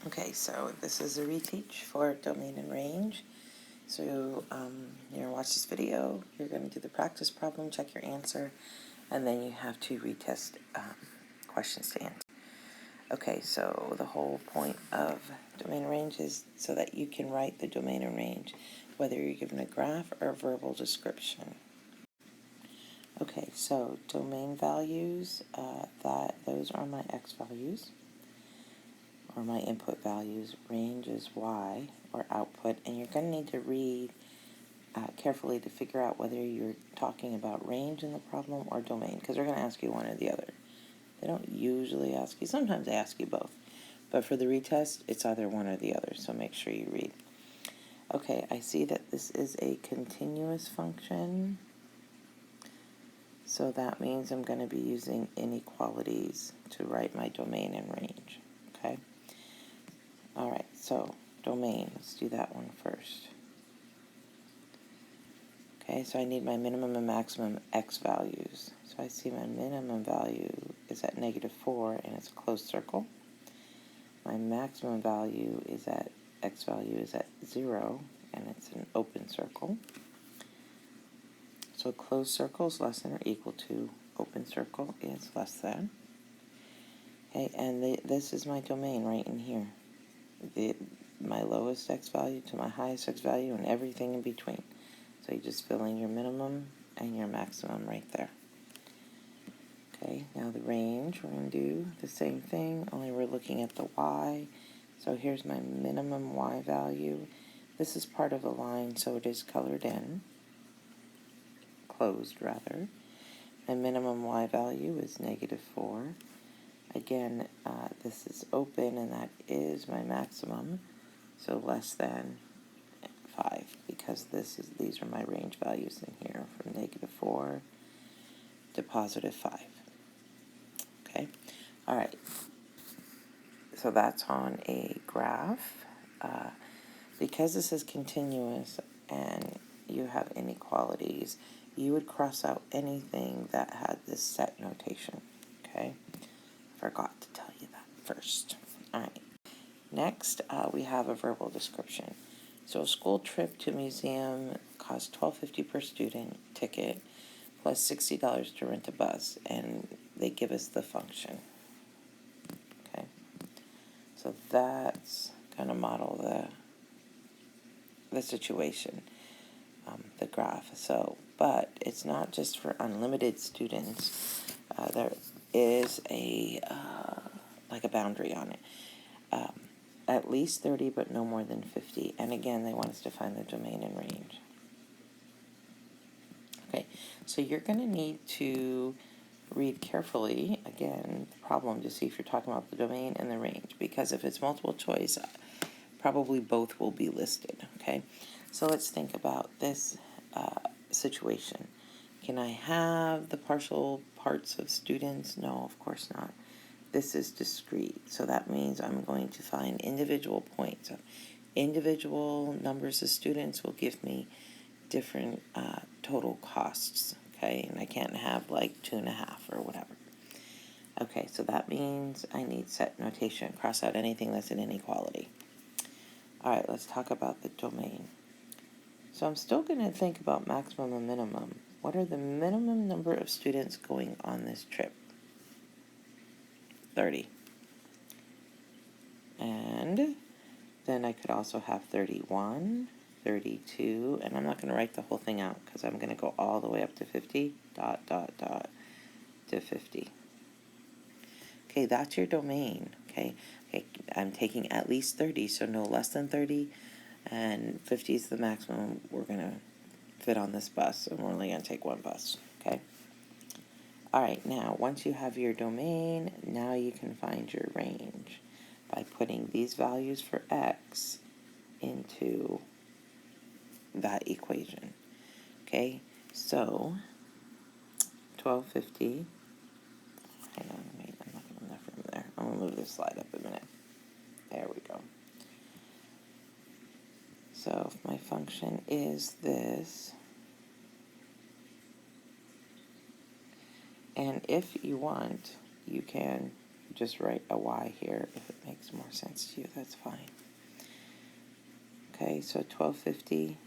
Okay, so this is a reteach for domain and range. So you're going to watch this video, you're going to do the practice problem, check your answer, and then you have two retest questions to answer. Okay, so the whole point of domain and range is so that you can write the domain and range, whether you're given a graph or a verbal description. Okay, so domain values, those are my x values, or my input values. Range is y, or output, and you're going to need to read carefully to figure out whether you're talking about range in the problem or domain, because they're going to ask you one or the other. They don't usually ask you, sometimes they ask you both, but for the retest, it's either one or the other, so make sure you read. Okay, I see that this is a continuous function, so that means I'm going to be using inequalities to write my domain and range, okay? All right, so domain, let's do that one first. Okay, so I need my minimum and maximum x values. So I see my minimum value is at -4 and it's a closed circle. My maximum value is at, x value is at 0 and it's an open circle. So closed circle is less than or equal to, open circle is less than. Okay, and this is my domain right in here. My lowest x value to my highest x value and everything in between. So you just fill in your minimum and your maximum right there. Okay, now the range, we're going to do the same thing, only we're looking at the y. So here's my minimum y value. This is part of a line, so it is colored in. Closed, rather. My minimum y value is -4. Again, this is open, and that is my maximum, so less than 5, because these are my range values in here, from -4 to +5. Okay, all right. So that's on a graph. Because this is continuous and you have inequalities, you would cross out anything that had this set notation. Okay, forgot to tell you that first. All right. Next, we have a verbal description. So a school trip to a museum costs $12.50 per student ticket plus $60 to rent a bus, and they give us the function. Okay, so that's going to model the situation, the graph. So, but it's not just for unlimited students. There is a like a boundary on it. At least 30, but no more than 50. And again, they want us to find the domain and range. Okay, so you're going to need to read carefully, again, the problem to see if you're talking about the domain and the range, because if it's multiple choice, probably both will be listed, okay? So let's think about this situation. Can I have the partial parts of students? No, of course not. This is discrete, so that means I'm going to find individual points. So individual numbers of students will give me different total costs, okay? And I can't have like 2.5 or whatever. Okay, so that means I need set notation. Cross out anything that's an inequality. All right, let's talk about the domain. So I'm still going to think about maximum and minimum. What are the minimum number of students going on this trip? 30. And then I could also have 31, 32, and I'm not going to write the whole thing out because I'm going to go all the way up to 50, ... to 50. Okay, that's your domain, okay? Okay, I'm taking at least 30, so no less than 30, and 50 is the maximum we're going to fit on this bus, and we're only going to take one bus, okay? All right, now, once you have your domain, now you can find your range by putting these values for x into that equation. Okay, so 1250. Hang on, wait, I'm not getting enough room there. I'm gonna move this slide up a minute. There we go. So if my function is this, and if you want, you can just write a y here if it makes more sense to you. That's fine. Okay, so 1250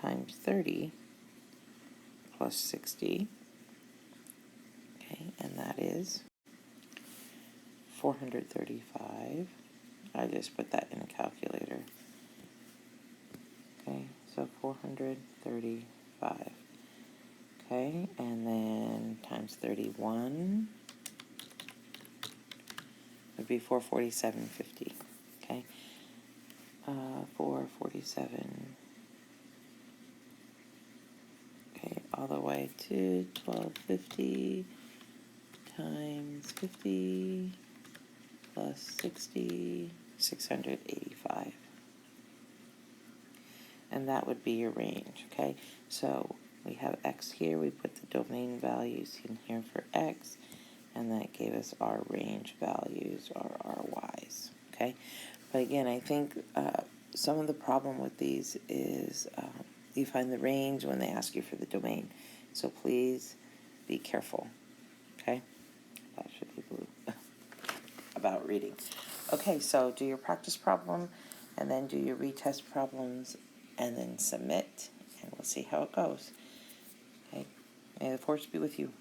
times 30 plus 60. Okay, and that is 435. I just put that in a calculator. Okay, so 435. Okay, and then times 31 would be 447.50. Okay, 447. Okay, all the way to 1250 times 50 plus 60, 685. And that would be your range, okay? So we have x here, we put the domain values in here for x, and that gave us our range values, or our y's, okay? But again, I think some of the problem with these is you find the range when they ask you for the domain. So please be careful, okay? That should be blue. About reading. Okay, so do your practice problem, and then do your retest problems, and then submit, and we'll see how it goes. Okay, may the force be with you.